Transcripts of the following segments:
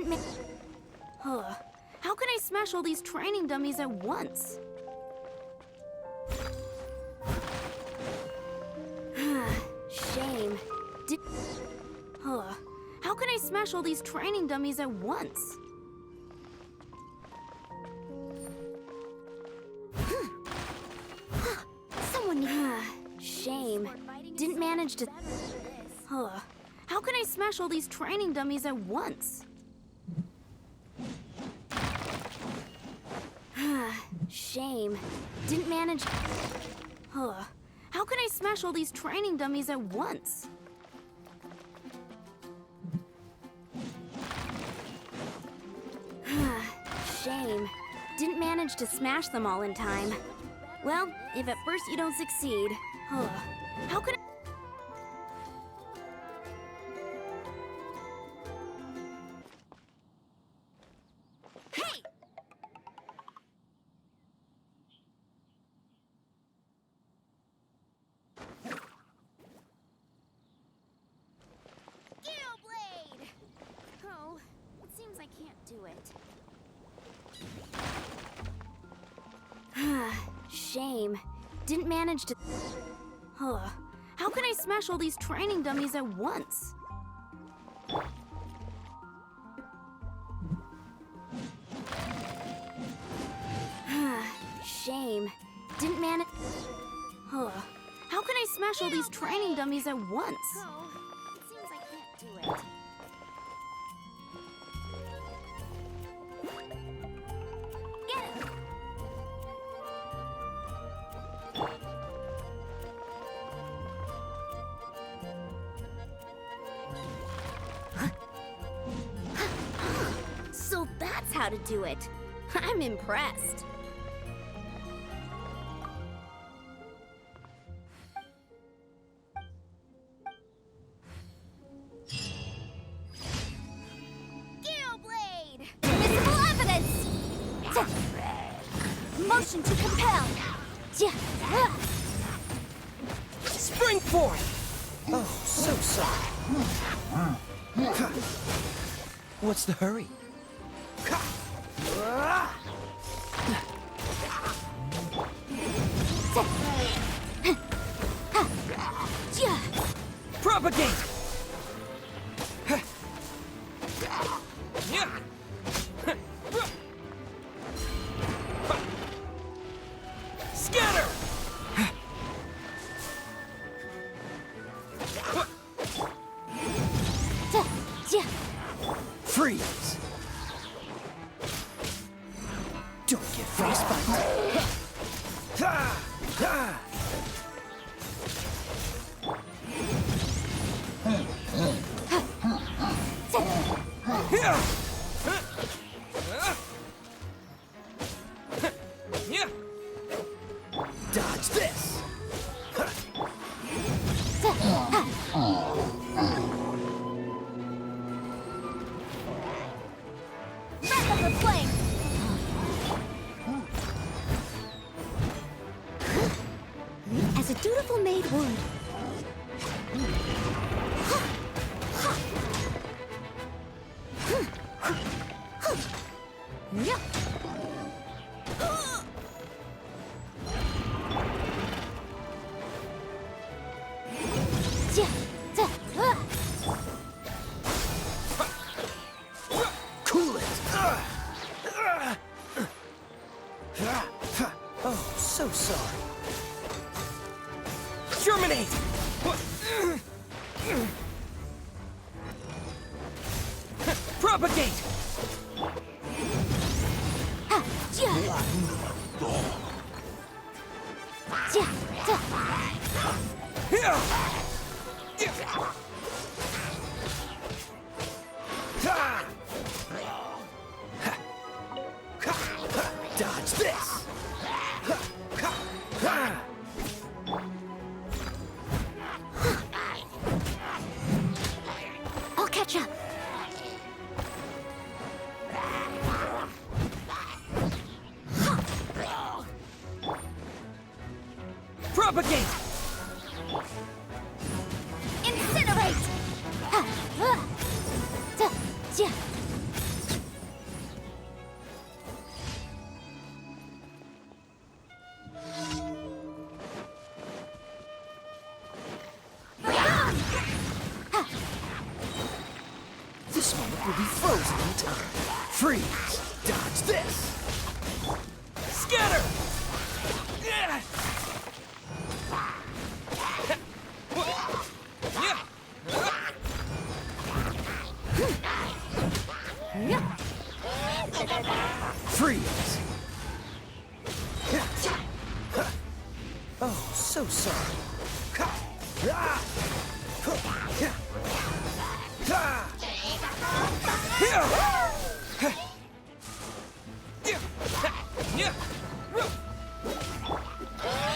Didn't make... Huh. How can I smash all these training dummies at once? Shame. Huh. How can I smash all these training dummies at once? Someone... Shame. Didn't manage to... Huh. How can I smash all these training dummies at once? Shame. Didn't manage... Huh. How can I smash all these training dummies at once? Shame. Didn't manage to smash them all in time. Well, if at first you don't succeed... Huh. How can I... I can't do it. Shame. Didn't manage to... Huh. How can I smash all these training dummies at once? Shame. Didn't manage... Huh. How can I smash all these training dummies at once? Oh, it seems I can't do it. So that's how to do it. I'm impressed. Galeblade! Visible evidence! Motion to compel! Spring forth! Oh, so sorry. What's the hurry? Propagate! Scatter! Freeze! Don't get frostbite! Dodge this! Breath of the flame! As a dutiful maid would. Cool it! Oh, so sorry. Germinate! Propagate! Dodge this! I'll catch up. Propagate! Incinerate! will be frozen in time. Freeze! Dodge this! Scatter! Yeah! Freeze! Oh, so sorry.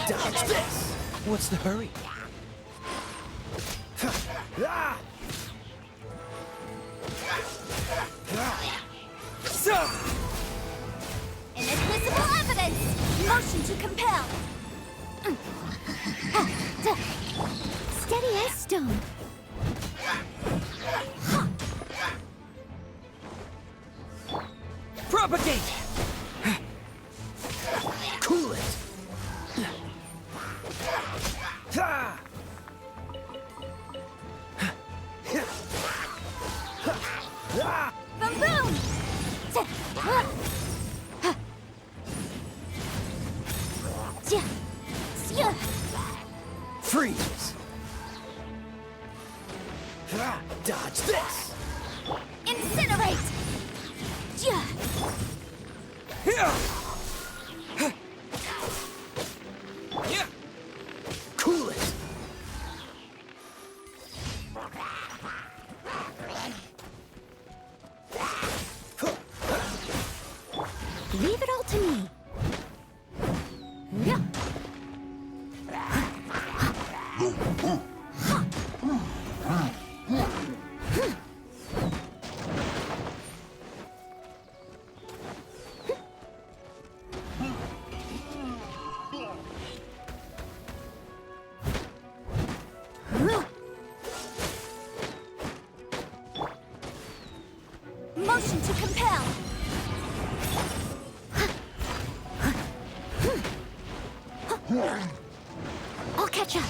Dodge this! What's the hurry? Inadmissible evidence! Motion to compel! Steady as stone. Propagate! Cool it! Boom boom! Freeze! Dodge this! Incinerate! Cool it! Leave it all to me. Motion to compel. I'll catch up.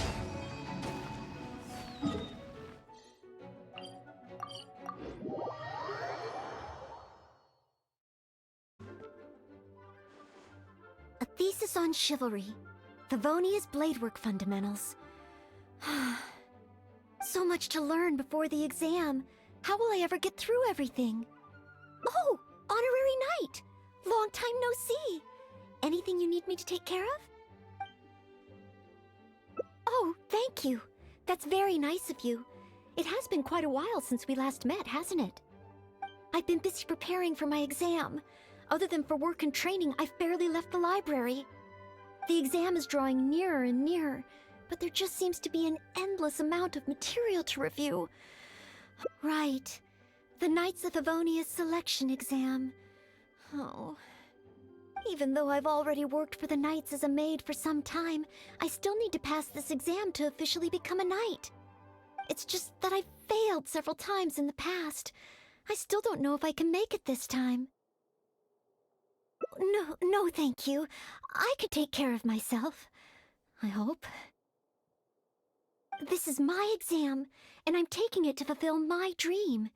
A thesis on chivalry. Favonia's bladework fundamentals. So much to learn before the exam. How will I ever get through everything? Oh, honorary knight. Long time no see. Anything you need me to take care of? Oh, thank you. That's very nice of you. It has been quite a while since we last met, hasn't it? I've been busy preparing for my exam. Other than for work and training, I've barely left the library. The exam is drawing nearer and nearer, but there just seems to be an endless amount of material to review. Right. The Knights of Favonia's selection exam. Oh. Even though I've already worked for the Knights as a maid for some time, I still need to pass this exam to officially become a knight. It's just that I've failed several times in the past. I still don't know if I can make it this time. No, thank you. I could take care of myself. I hope. This is my exam, and I'm taking it to fulfill my dream.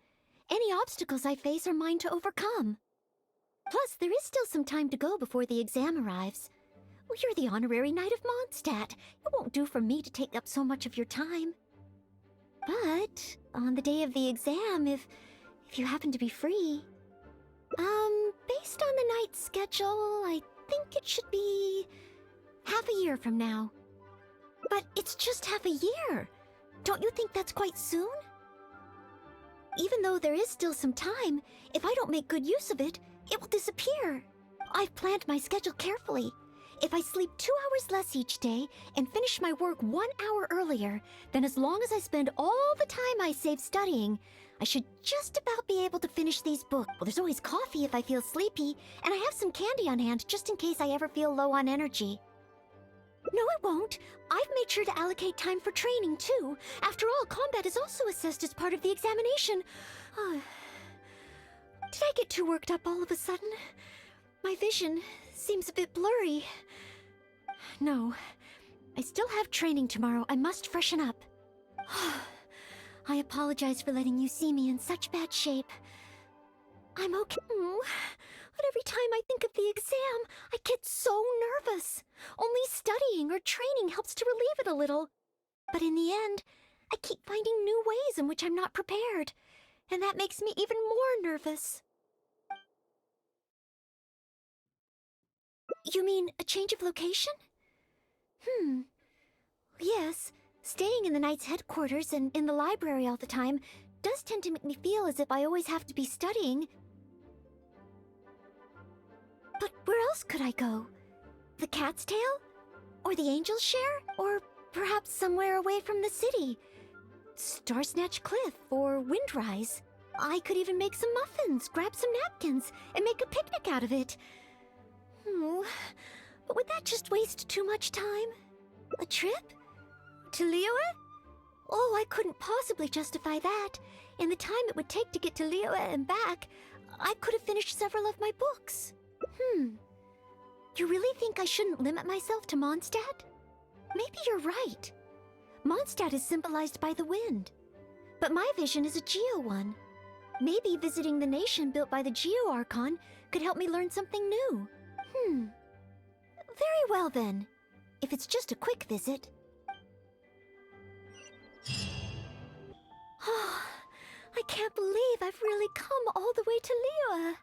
Any obstacles I face are mine to overcome. Plus, there is still some time to go before the exam arrives. Well, you're the honorary knight of Mondstadt. It won't do for me to take up so much of your time. But on the day of the exam, if you happen to be free... based on the night's schedule, I think it should be half a year from now. But it's just half a year. Don't you think that's quite soon? Even though there is still some time, if I don't make good use of it, it will disappear. I've planned my schedule carefully. If I sleep 2 hours less each day and finish my work 1 hour earlier, then as long as I spend all the time I save studying, I should just about be able to finish these books. Well, there's always coffee if I feel sleepy, and I have some candy on hand just in case I ever feel low on energy. No, it won't. I've made sure to allocate time for training, too. After all, combat is also assessed as part of the examination. Did I get too worked up all of a sudden? My vision seems a bit blurry. No, I still have training tomorrow. I must freshen up. I apologize for letting you see me in such bad shape. I'm okay. But every time I think of the exam, I get so nervous. Only studying or training helps to relieve it a little. But in the end, I keep finding new ways in which I'm not prepared. And that makes me even more nervous. You mean a change of location? Yes. Staying in the Knight's headquarters and in the library all the time does tend to make me feel as if I always have to be studying. But where else could I go? The Cat's Tail? Or the Angel's Share? Or perhaps somewhere away from the city? Starsnatch Cliff or Windrise? I could even make some muffins, grab some napkins, and make a picnic out of it. But would that just waste too much time? A trip? To Liyue? Oh, I couldn't possibly justify that. In the time it would take to get to Liyue and back, I could have finished several of my books. You really think I shouldn't limit myself to Mondstadt? Maybe you're right. Mondstadt is symbolized by the wind. But my vision is a Geo one. Maybe visiting the nation built by the Geo Archon could help me learn something new. Very well then. If it's just a quick visit. I can't believe I've really come all the way to Liyue.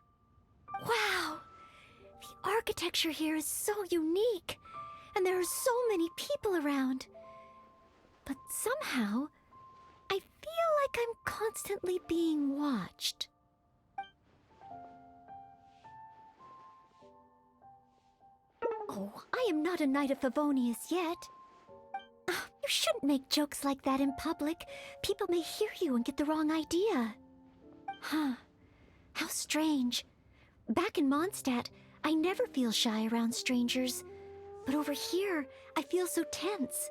Wow! The architecture here is so unique, and there are so many people around. But somehow, I feel like I'm constantly being watched. Oh, I am not a Knight of Favonius yet. You shouldn't make jokes like that in public. People may hear you and get the wrong idea. How strange. Back in Mondstadt, I never feel shy around strangers. But over here, I feel so tense.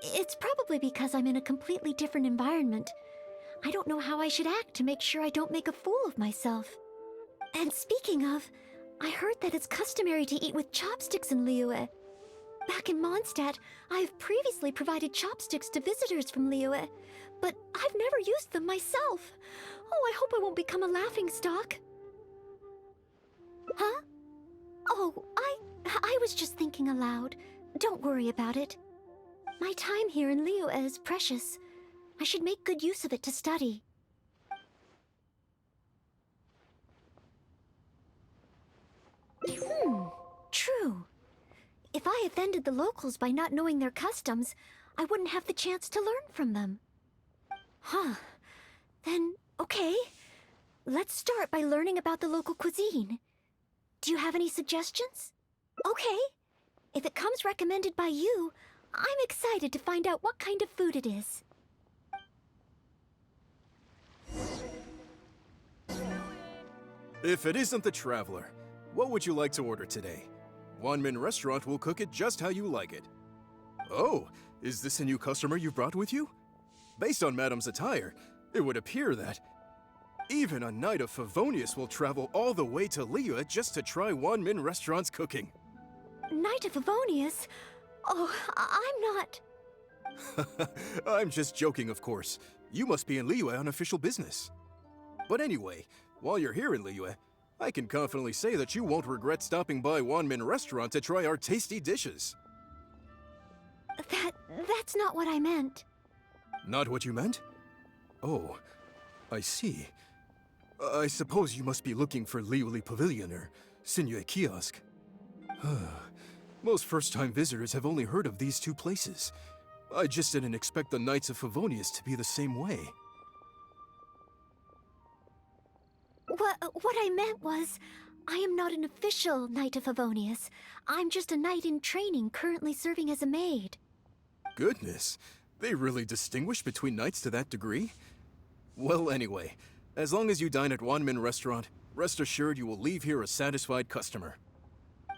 It's probably because I'm in a completely different environment. I don't know how I should act to make sure I don't make a fool of myself. And speaking of, I heard that it's customary to eat with chopsticks in Liyue. Back in Mondstadt, I have previously provided chopsticks to visitors from Liyue, but I've never used them myself. Oh, I hope I won't become a laughingstock. Huh? Oh, I was just thinking aloud. Don't worry about it. My time here in Liyue is precious. I should make good use of it to study. True. If I offended the locals by not knowing their customs, I wouldn't have the chance to learn from them. Then, okay. Let's start by learning about the local cuisine. Do you have any suggestions? Okay. If it comes recommended by you, I'm excited to find out what kind of food it is. If it isn't the Traveler, what would you like to order today? Wanmin Restaurant will cook it just how you like it. Oh, is this a new customer you've brought with you? Based on Madam's attire, it would appear that even a Knight of Favonius will travel all the way to Liyue just to try Wanmin Restaurant's cooking. Knight of Favonius? Oh, I'm not... I'm just joking, of course. You must be in Liyue on official business. But anyway, while you're here in Liyue, I can confidently say that you won't regret stopping by Wanmin Restaurant to try our tasty dishes. That's not what I meant. Not what you meant? Oh, I see. I suppose you must be looking for Liyue Pavilion or Sinyue Kiosk. Most first-time visitors have only heard of these two places. I just didn't expect the Knights of Favonius to be the same way. What I meant was, I am not an official Knight of Favonius. I'm just a knight in training currently serving as a maid. Goodness, they really distinguish between knights to that degree? Well, anyway, as long as you dine at Wanmin Restaurant, rest assured you will leave here a satisfied customer.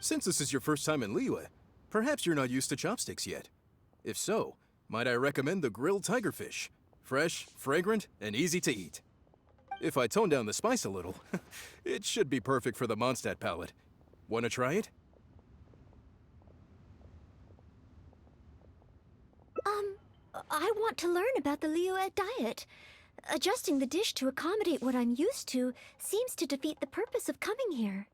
Since this is your first time in Liyue, perhaps you're not used to chopsticks yet. If so, might I recommend the grilled tigerfish? Fresh, fragrant, and easy to eat. If I tone down the spice a little, it should be perfect for the Mondstadt palate. Wanna try it? I want to learn about the Liyue diet. Adjusting the dish to accommodate what I'm used to seems to defeat the purpose of coming here.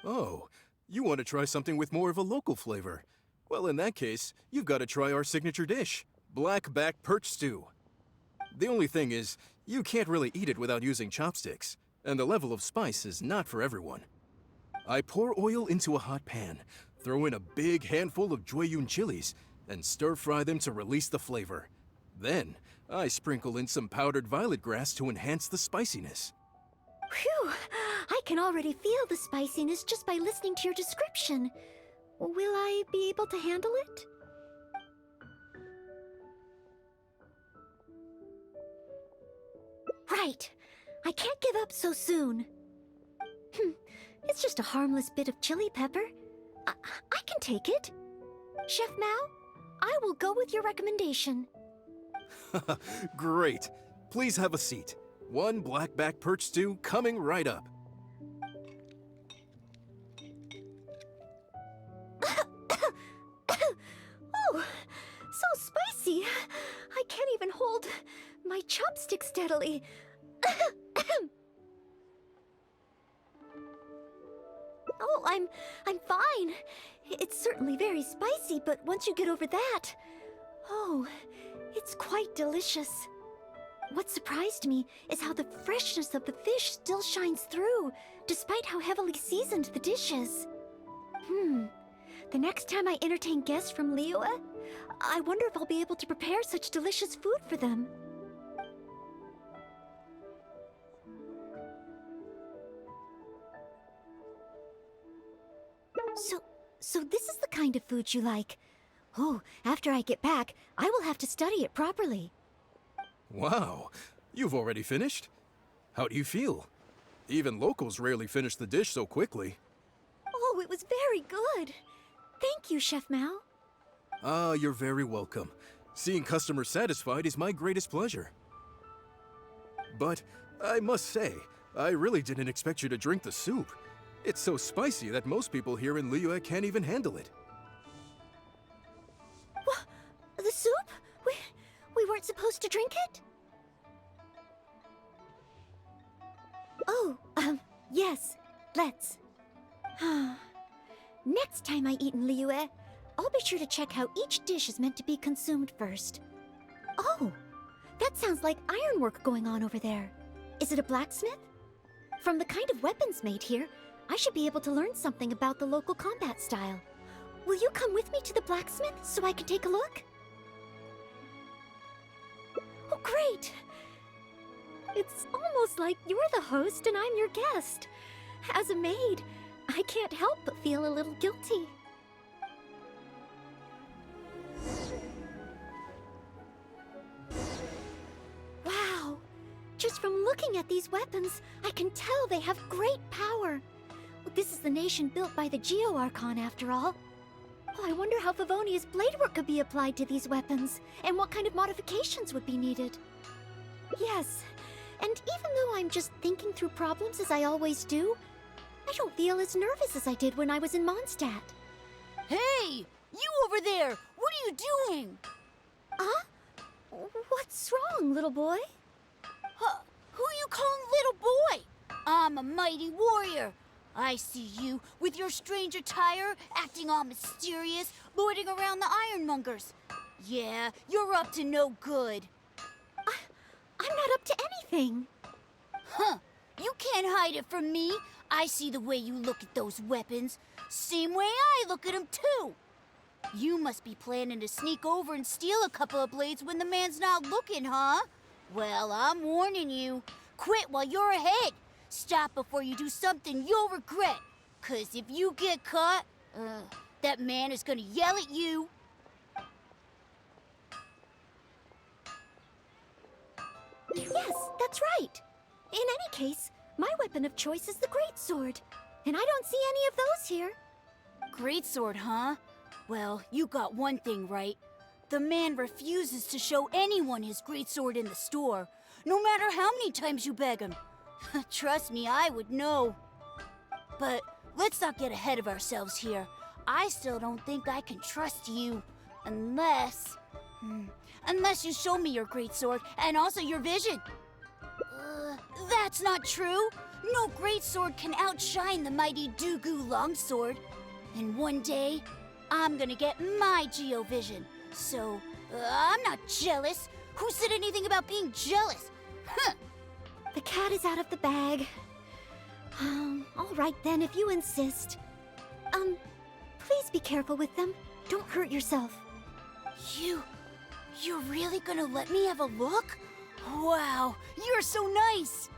Oh, you want to try something with more of a local flavor? Well, in that case, you've got to try our signature dish, blackback perch stew. The only thing is, you can't really eat it without using chopsticks, and the level of spice is not for everyone. I pour oil into a hot pan, throw in a big handful of Jueyun chilies, and stir-fry them to release the flavor. Then, I sprinkle in some powdered violet grass to enhance the spiciness. Phew! I can already feel the spiciness just by listening to your description. Will I be able to handle it? Right. I can't give up so soon. It's just a harmless bit of chili pepper. I can take it. Chef Mao, I will go with your recommendation. Great. Please have a seat. One blackback perch stew coming right up. Oh, so spicy. I can't even hold my chopstick steadily. Oh, I'm fine. It's certainly very spicy, but once you get over that, oh, it's quite delicious. What surprised me is how the freshness of the fish still shines through, despite how heavily seasoned the dish is. The next time I entertain guests from Liyue, I wonder if I'll be able to prepare such delicious food for them. So this is the kind of food you like. Oh, after I get back, I will have to study it properly. Wow, you've already finished? How do you feel? Even locals rarely finish the dish so quickly. Oh, it was very good. Thank you, Chef Mao. Ah, you're very welcome. Seeing customers satisfied is my greatest pleasure. But I must say, I really didn't expect you to drink the soup. It's so spicy that most people here in Liyue can't even handle it. What? The soup? We weren't supposed to drink it? Oh, yes. Let's. Next time I eat in Liyue, I'll be sure to check how each dish is meant to be consumed first. Oh, that sounds like ironwork going on over there. Is it a blacksmith? From the kind of weapons made here, I should be able to learn something about the local combat style. Will you come with me to the blacksmith so I can take a look? Oh, great! It's almost like you're the host and I'm your guest. As a maid, I can't help but feel a little guilty. Wow! Just from looking at these weapons, I can tell they have great power. This is the nation built by the Geo Archon, after all. Oh, I wonder how Favonia's blade work could be applied to these weapons, and what kind of modifications would be needed. Yes, and even though I'm just thinking through problems as I always do, I don't feel as nervous as I did when I was in Mondstadt. Hey! You over there! What are you doing? Huh? What's wrong, little boy? Who you calling little boy? I'm a mighty warrior. I see you with your strange attire, acting all mysterious, lording around the ironmongers. Yeah, you're up to no good. I'm not up to anything. Huh. You can't hide it from me. I see the way you look at those weapons. Same way I look at them, too. You must be planning to sneak over and steal a couple of blades when the man's not looking, huh? Well, I'm warning you. Quit while you're ahead. Stop before you do something you'll regret. 'Cause if you get caught, that man is gonna yell at you. Yes, that's right. In any case, my weapon of choice is the greatsword. And I don't see any of those here. Greatsword, huh? Well, you got one thing right. The man refuses to show anyone his greatsword in the store, no matter how many times you beg him. Trust me, I would know. But let's not get ahead of ourselves here. I still don't think I can trust you. Unless you show me your greatsword and also your vision. That's not true. No greatsword can outshine the mighty Doogu longsword. And one day, I'm gonna get my Geovision. So, I'm not jealous. Who said anything about being jealous? Huh. The cat is out of the bag. All right then, if you insist. Please be careful with them. Don't hurt yourself. You're really gonna let me have a look? Wow, you're so nice!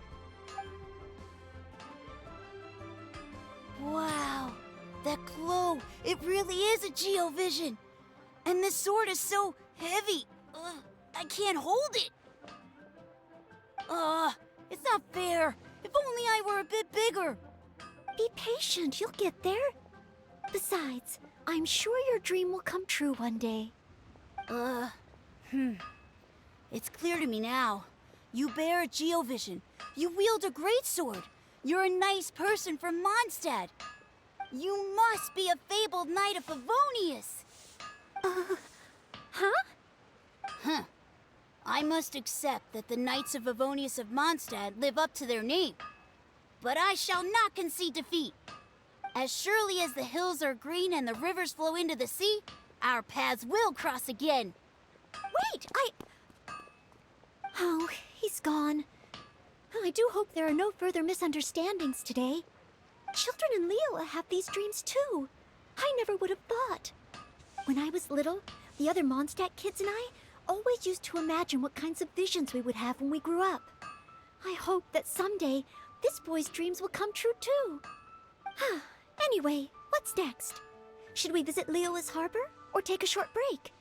Wow, that glow, it really is a Geovision. And this sword is so heavy, I can't hold it. It's not fair. If only I were a bit bigger. Be patient, you'll get there. Besides, I'm sure your dream will come true one day. It's clear to me now. You bear a Geovision. You wield a greatsword. You're a nice person from Mondstadt. You must be a fabled knight of Favonius. Huh? I must accept that the Knights of Favonius of Mondstadt live up to their name. But I shall not concede defeat. As surely as the hills are green and the rivers flow into the sea, our paths will cross again. Wait, Oh, he's gone. I do hope there are no further misunderstandings today. Children in Liyue have these dreams too. I never would have thought. When I was little, the other Mondstadt kids and I always used to imagine what kinds of visions we would have when we grew up. I hope that someday this boy's dreams will come true too. Anyway, what's next? Should we visit Liyue's harbor or take a short break?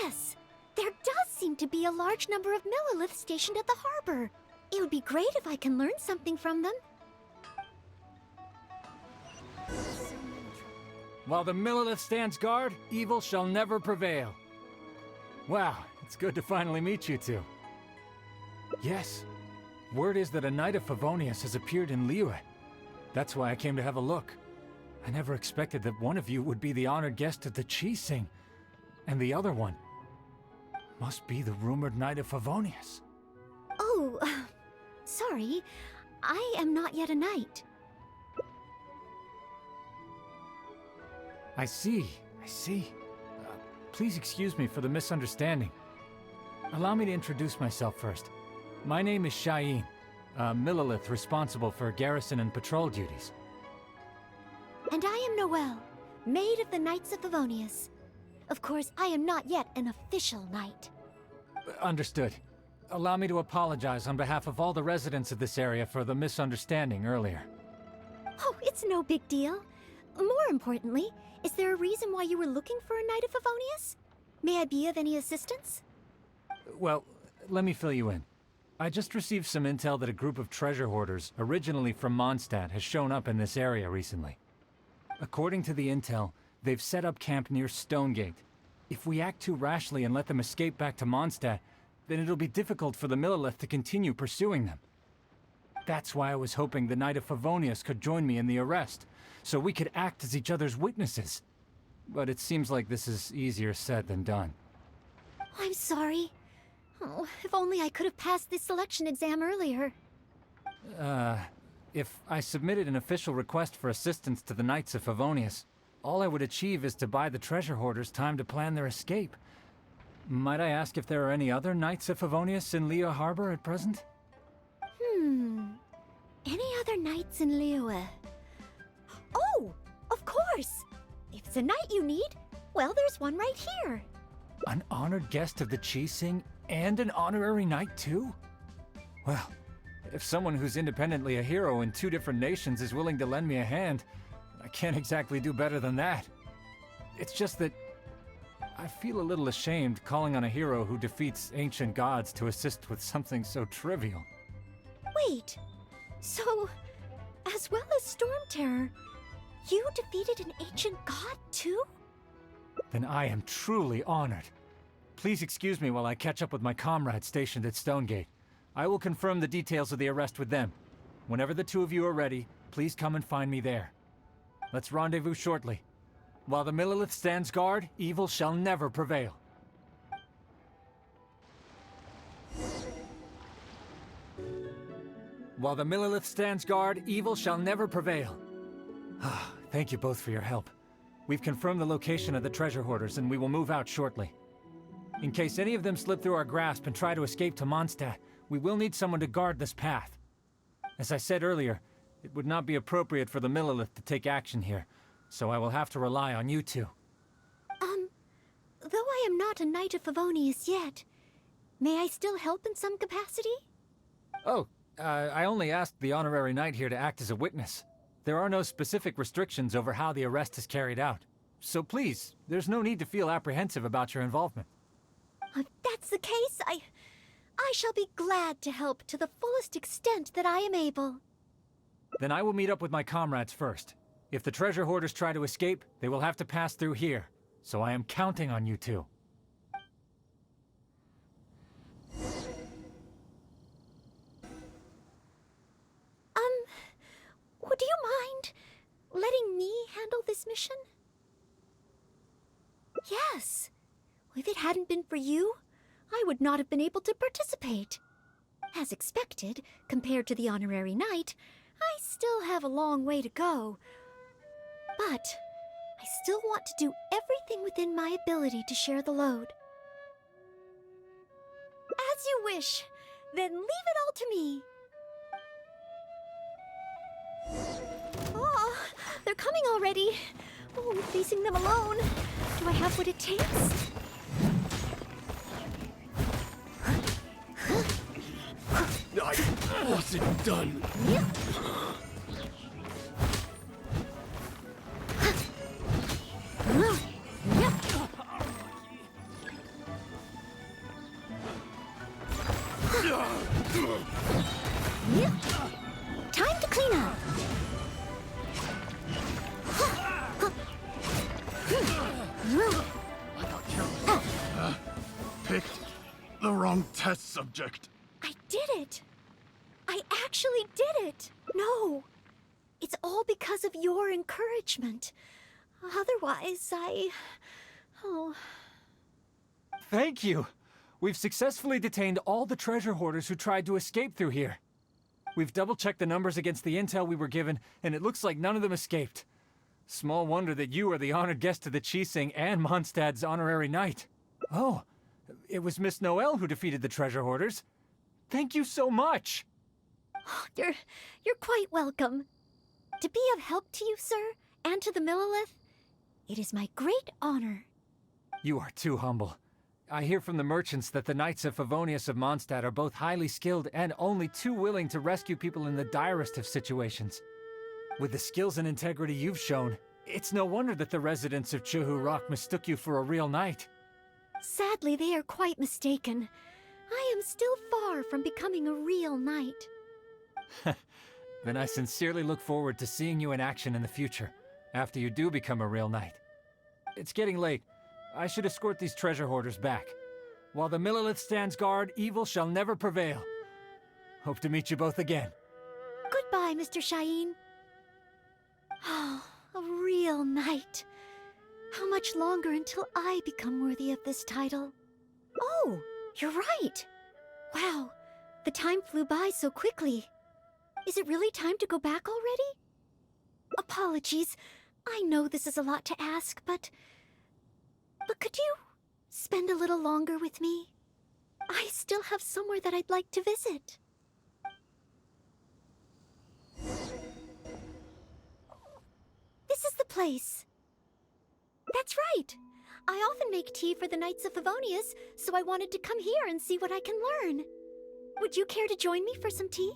Yes, there does seem to be a large number of Milleliths stationed at the harbor. It would be great if I can learn something from them. While the Millelith stands guard, evil shall never prevail. Wow, it's good to finally meet you two. Yes, word is that a Knight of Favonius has appeared in Liyue. That's why I came to have a look. I never expected that one of you would be the honored guest at the Qixing, and the other one must be the rumored Knight of Favonius. Oh, sorry. I am not yet a knight. I see. Please excuse me for the misunderstanding. Allow me to introduce myself first. My name is Shayin, a Millelith responsible for garrison and patrol duties. And I am Noelle, maid of the Knights of Favonius. Of course, I am not yet an official knight. Understood. Allow me to apologize on behalf of all the residents of this area for the misunderstanding earlier. Oh, it's no big deal. More importantly, is there a reason why you were looking for a Knight of Favonius? May I be of any assistance? Well, let me fill you in. I just received some intel that a group of treasure hoarders, originally from Mondstadt, has shown up in this area recently. According to the intel, they've set up camp near Stonegate. If we act too rashly and let them escape back to Mondstadt, then it'll be difficult for the Millelith to continue pursuing them. That's why I was hoping the Knight of Favonius could join me in the arrest, so we could act as each other's witnesses. But it seems like this is easier said than done. I'm sorry. Oh, if only I could have passed this selection exam earlier. If I submitted an official request for assistance to the Knights of Favonius, all I would achieve is to buy the treasure hoarders time to plan their escape. Might I ask if there are any other Knights of Favonius in Liyue Harbor at present? Any other knights in Liyue? Oh, of course! If it's a knight you need, well, there's one right here. An honored guest of the Qixing and an honorary knight too? Well, if someone who's independently a hero in two different nations is willing to lend me a hand, I can't exactly do better than that. It's just that I feel a little ashamed calling on a hero who defeats ancient gods to assist with something so trivial. Wait, so, as well as Storm Terror, you defeated an ancient god too? Then I am truly honored. Please excuse me while I catch up with my comrades stationed at Stonegate. I will confirm the details of the arrest with them. Whenever the two of you are ready, please come and find me there. Let's rendezvous shortly. While the Millelith stands guard, evil shall never prevail. While the Millelith stands guard, evil shall never prevail. Thank you both for your help. We've confirmed the location of the treasure hoarders, and we will move out shortly. In case any of them slip through our grasp and try to escape to Mondstadt, we will need someone to guard this path. As I said earlier, it would not be appropriate for the Millelith to take action here, so I will have to rely on you two. Though I am not a Knight of Favonius yet, may I still help in some capacity? Oh, I only asked the honorary knight here to act as a witness. There are no specific restrictions over how the arrest is carried out. So please, there's no need to feel apprehensive about your involvement. If that's the case, I shall be glad to help to the fullest extent that I am able. Then I will meet up with my comrades first. If the treasure hoarders try to escape, they will have to pass through here. So I am counting on you two. Would you mind letting me handle this mission? Yes. If it hadn't been for you, I would not have been able to participate. As expected, compared to the honorary knight, I still have a long way to go. But I still want to do everything within my ability to share the load. As you wish. Then leave it all to me. Oh, they're coming already. Oh, I'm facing them alone. Do I have what it takes? I wasn't done. Time to clean up. Picked the wrong test subject. I did it. I actually did it. No, it's all because of your encouragement. Otherwise, Oh. Thank you! We've successfully detained all the treasure hoarders who tried to escape through here. We've double-checked the numbers against the intel we were given, and it looks like none of them escaped. Small wonder that you are the honored guest of the Qixing and Mondstadt's honorary knight. Oh, it was Miss Noelle who defeated the treasure hoarders. Thank you so much! You're quite welcome. To be of help to you, sir, and to the Millelith, it is my great honor. You are too humble. I hear from the merchants that the Knights of Favonius of Mondstadt are both highly skilled and only too willing to rescue people in the direst of situations. With the skills and integrity you've shown, it's no wonder that the residents of Chuhu Rock mistook you for a real knight. Sadly, they are quite mistaken. I am still far from becoming a real knight. Then I sincerely look forward to seeing you in action in the future, after you do become a real knight. It's getting late. I should escort these treasure hoarders back. While the Millelith stands guard, evil shall never prevail. Hope to meet you both again. Goodbye, Mr. Shaheen. Oh, a real knight. How much longer until I become worthy of this title? Oh, you're right. Wow, the time flew by so quickly. Is it really time to go back already? Apologies. I know this is a lot to ask, but could you spend a little longer with me? I still have somewhere that I'd like to visit. This is the place. That's right. I often make tea for the Knights of Favonius, so I wanted to come here and see what I can learn. Would you care to join me for some tea?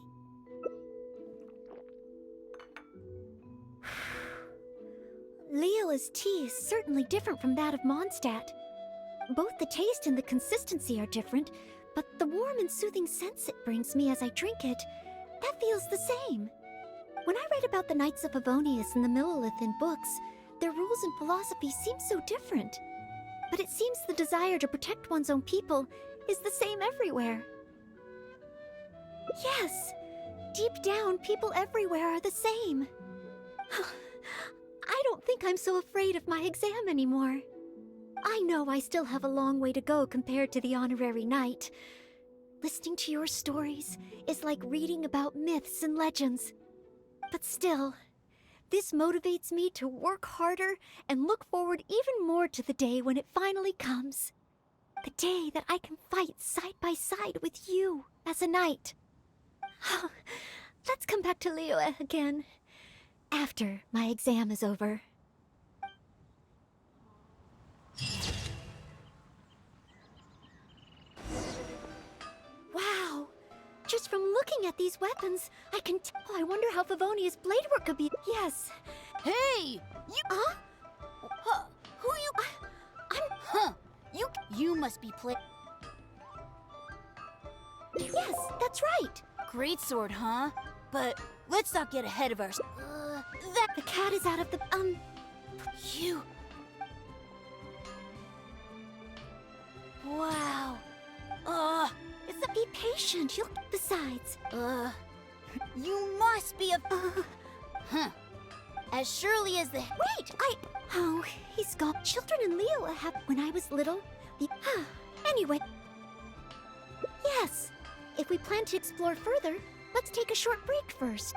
Leola's tea is certainly different from that of Mondstadt. Both the taste and the consistency are different, but the warm and soothing sense it brings me as I drink it, that feels the same. When I read about the Knights of Favonius and the Millelith in books, their rules and philosophy seem so different. But it seems the desire to protect one's own people is the same everywhere. Yes, deep down, people everywhere are the same. I don't think I'm so afraid of my exam anymore. I know I still have a long way to go compared to the honorary knight. Listening to your stories is like reading about myths and legends. But still, this motivates me to work harder and look forward even more to the day when it finally comes. The day that I can fight side by side with you as a knight. Let's come back to Liyue again. After my exam is over. Wow! Just from looking at these weapons, I can tell. I wonder how Favonia's blade work could be. Yes. Hey! You... Huh? Who you... I'm... You must be Yes, that's right. Great sword, huh? But let's not get ahead of ourselves. The cat is out of the... You... Wow. Be patient. You'll... Besides... You must be a... As surely as the... Wait, Oh, he's got children in Liyue have... When I was little... Anyway... Yes. If we plan to explore further, let's take a short break first.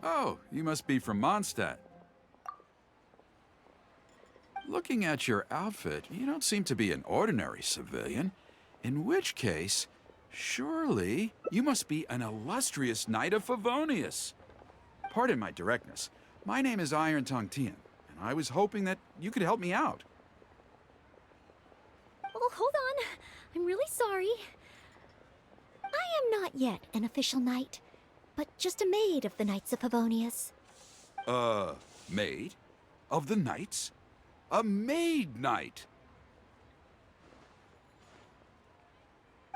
Oh, you must be from Mondstadt. Looking at your outfit, you don't seem to be an ordinary civilian. In which case, surely you must be an illustrious knight of Favonius. Pardon my directness. My name is Iron Tongue Tien, and I was hoping that you could help me out. Oh, hold on. I'm really sorry. I am not yet an official knight, but just a maid of the Knights of Favonius. Maid? Of the knights? A maid knight?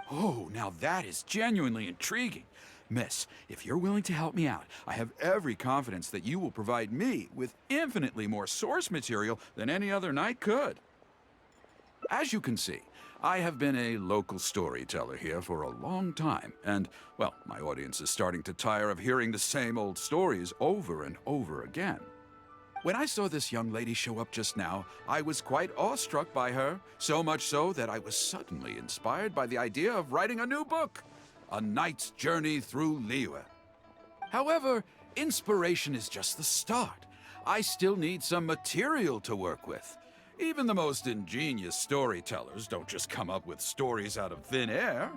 Oh, now that is genuinely intriguing. Miss, if you're willing to help me out, I have every confidence that you will provide me with infinitely more source material than any other knight could. As you can see, I have been a local storyteller here for a long time, and, well, my audience is starting to tire of hearing the same old stories over and over again. When I saw this young lady show up just now, I was quite awestruck by her, so much so that I was suddenly inspired by the idea of writing a new book, A Knight's Journey Through Liyue. However, inspiration is just the start. I still need some material to work with. Even the most ingenious storytellers don't just come up with stories out of thin air.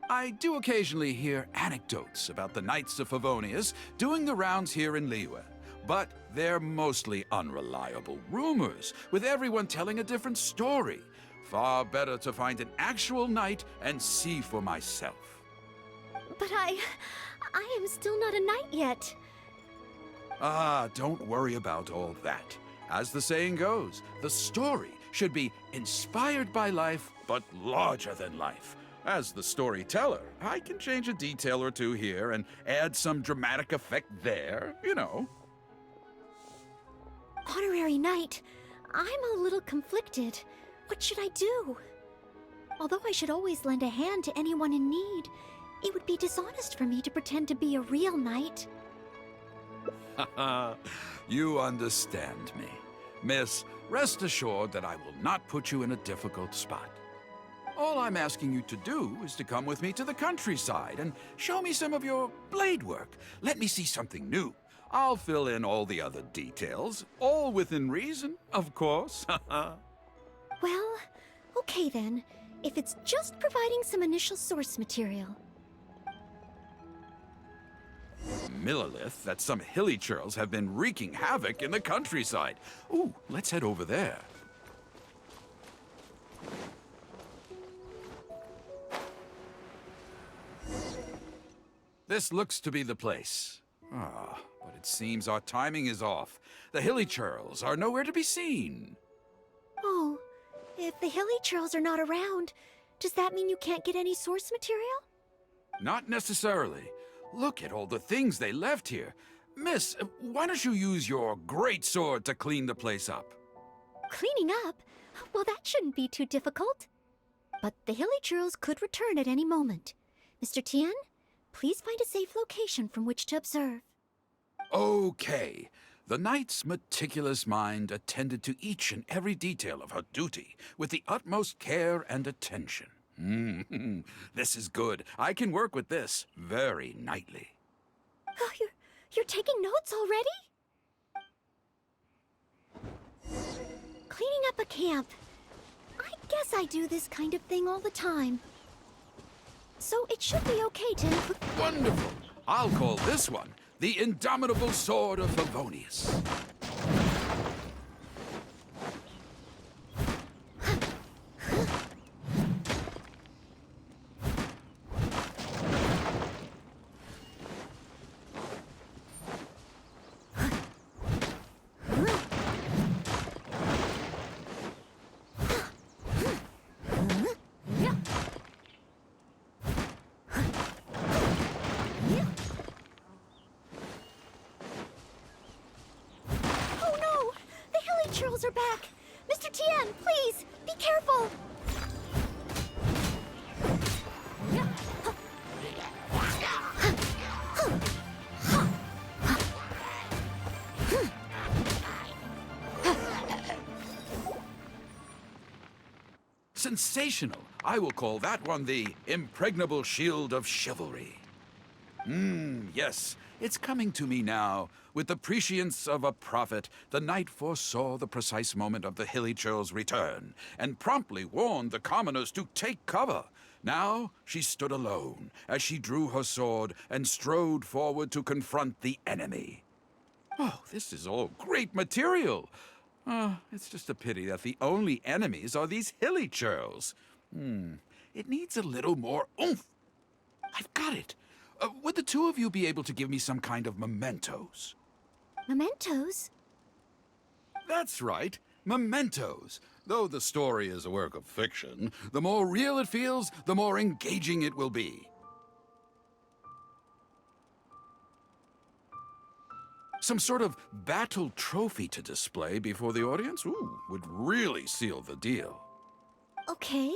I do occasionally hear anecdotes about the Knights of Favonius doing the rounds here in Liyue, but they're mostly unreliable rumors, with everyone telling a different story. Far better to find an actual knight and see for myself. But I am still not a knight yet. Ah, don't worry about all that. As the saying goes, the story should be inspired by life, but larger than life. As the storyteller, I can change a detail or two here and add some dramatic effect there, you know. Honorary knight, I'm a little conflicted. What should I do? Although I should always lend a hand to anyone in need, it would be dishonest for me to pretend to be a real knight. You understand me. Miss, rest assured that I will not put you in a difficult spot. All I'm asking you to do is to come with me to the countryside and show me some of your blade work. Let me see something new. I'll fill in all the other details, all within reason, of course. Well, okay then, if it's just providing some initial source material. Millelith that some hilly churls have been wreaking havoc in the countryside. Ooh, let's head over there. This looks to be the place. Ah, but it seems our timing is off. The hilly churls are nowhere to be seen. Oh, if the hilly churls are not around, does that mean you can't get any source material? Not necessarily. Look at all the things they left here. Miss, why don't you use your great sword to clean the place up? Cleaning up? Well, that shouldn't be too difficult. But the hilly churls could return at any moment. Mr. Tien, please find a safe location from which to observe. Okay. The knight's meticulous mind attended to each and every detail of her duty with the utmost care and attention. This is good. I can work with this very knightly. Oh, you're taking notes already? Cleaning up a camp. I guess I do this kind of thing all the time. So it should be okay to input... Wonderful! I'll call this one the Indomitable Sword of Favonius. Oh no! The hilly churls are back! Mr. Tien, please, be careful! Sensational! I will call that one the Impregnable Shield of Chivalry. Yes, it's coming to me now. With the prescience of a prophet, the knight foresaw the precise moment of the hilly churl's return, and promptly warned the commoners to take cover. Now she stood alone, as she drew her sword and strode forward to confront the enemy. Oh, this is all great material. It's just a pity that the only enemies are these hilly churls. It needs a little more oomph. I've got it. Would the two of you be able to give me some kind of mementos? Mementos? That's right, mementos. Though the story is a work of fiction, the more real it feels, the more engaging it will be. Some sort of battle trophy to display before the audience? Ooh, would really seal the deal. Okay,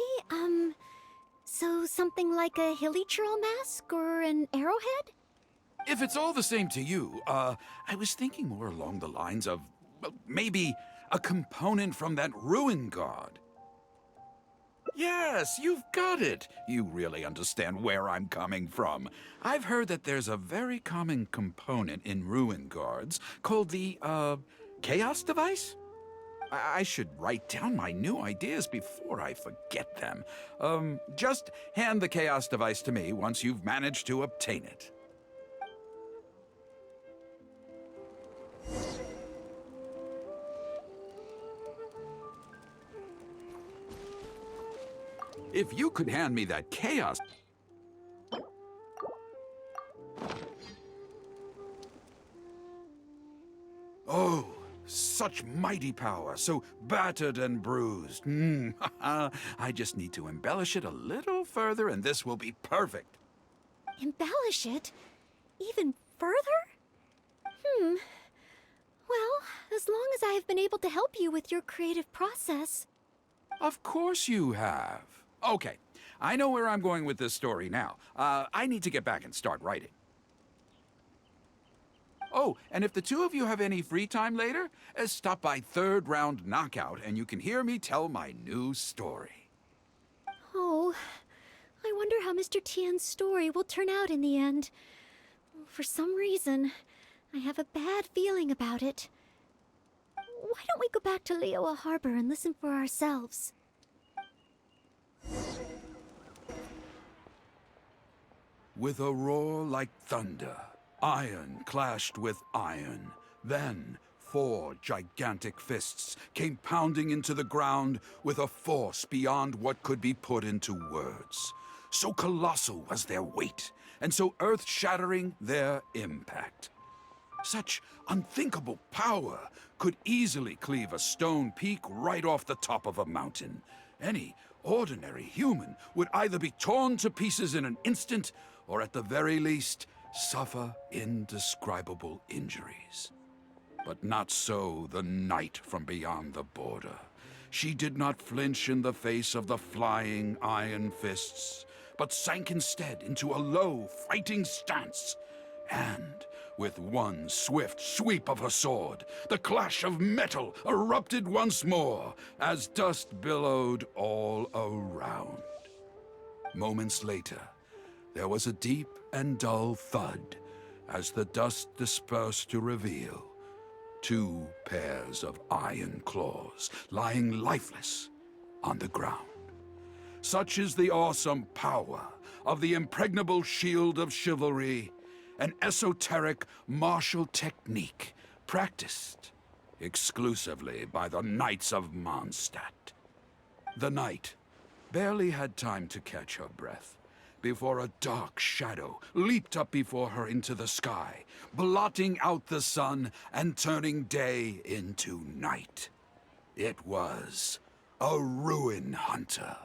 so something like a hilly churl mask or an arrowhead? If it's all the same to you, I was thinking more along the lines of, well, maybe a component from that Ruin Guard. Yes, you've got it. You really understand where I'm coming from. I've heard that there's a very common component in Ruin Guards called the, Chaos Device? I should write down my new ideas before I forget them. Just hand the Chaos Device to me once you've managed to obtain it. If you could hand me that chaos... Oh, such mighty power, so battered and bruised. I just need to embellish it a little further and this will be perfect. Embellish it? Even further? Well, as long as I have been able to help you with your creative process. Of course you have. Okay, I know where I'm going with this story now. I need to get back and start writing. Oh, and if the two of you have any free time later, stop by Third Round Knockout and you can hear me tell my new story. Oh, I wonder how Mr. Tien's story will turn out in the end. For some reason, I have a bad feeling about it. Why don't we go back to Liyue Harbor and listen for ourselves? With a roar like thunder, iron clashed with iron. Then 4 gigantic fists came pounding into the ground with a force beyond what could be put into words. So colossal was their weight, and so earth-shattering their impact. Such unthinkable power could easily cleave a stone peak right off the top of a mountain. Any ordinary human would either be torn to pieces in an instant, or at the very least, suffer indescribable injuries. But not so the knight from beyond the border. She did not flinch in the face of the flying iron fists, but sank instead into a low, fighting stance. And With one swift sweep of her sword, the clash of metal erupted once more as dust billowed all around. Moments later, there was a deep and dull thud as the dust dispersed to reveal two pairs of iron claws lying lifeless on the ground. Such is the awesome power of the impregnable shield of chivalry, an esoteric martial technique practiced exclusively by the Knights of Mondstadt. The knight barely had time to catch her breath before a dark shadow leaped up before her into the sky, blotting out the sun and turning day into night. It was a ruin hunter.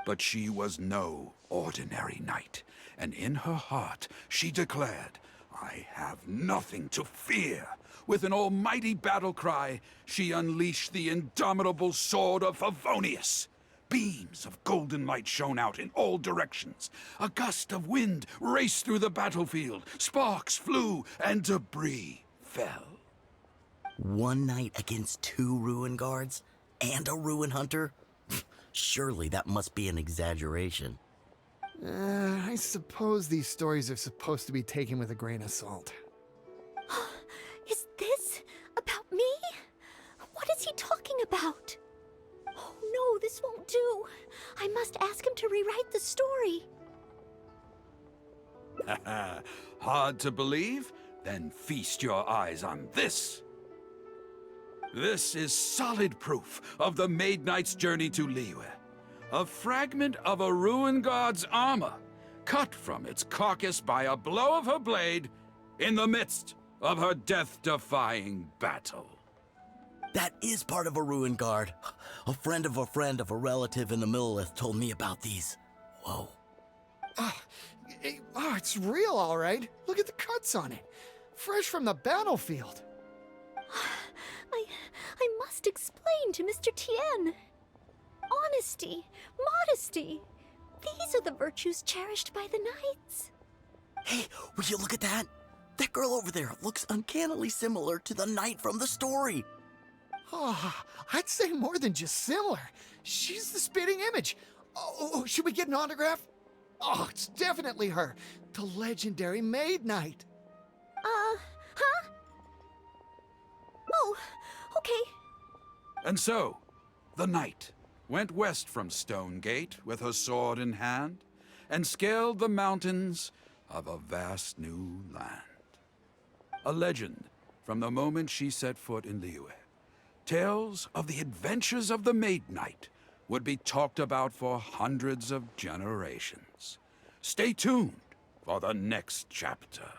But she was no ordinary knight, and in her heart she declared, "I have nothing to fear." With an almighty battle cry, she unleashed the indomitable sword of Favonius. Beams of golden light shone out in all directions. A gust of wind raced through the battlefield. Sparks flew and debris fell. One knight against two ruin guards? And a ruin hunter? Surely that must be an exaggeration. I suppose these stories are supposed to be taken with a grain of salt. Is this about me? What is he talking about? Oh no, this won't do. I must ask him to rewrite the story. Hard to believe? Then feast your eyes on this. This is solid proof of the Maid Knight's journey to Liyue. A fragment of a ruin god's armor, cut from its carcass by a blow of her blade in the midst of her death-defying battle. That is part of a ruin guard. A friend of a relative in the Millelith told me about these. Whoa. It's real, all right. Look at the cuts on it. Fresh from the battlefield. I must explain to Mr. Tien. Honesty, modesty. These are the virtues cherished by the knights. Hey, will you look at that? That girl over there looks uncannily similar to the knight from the story. I'd say more than just similar. She's the spitting image. Oh, should we get an autograph? Oh, it's definitely her. The legendary Maid Knight. Huh? Oh, okay. And so, the knight went west from Stonegate with her sword in hand and scaled the mountains of a vast new land. A legend from the moment she set foot in Liyue. Tales of the adventures of the Maid Knight would be talked about for hundreds of generations. Stay tuned for the next chapter.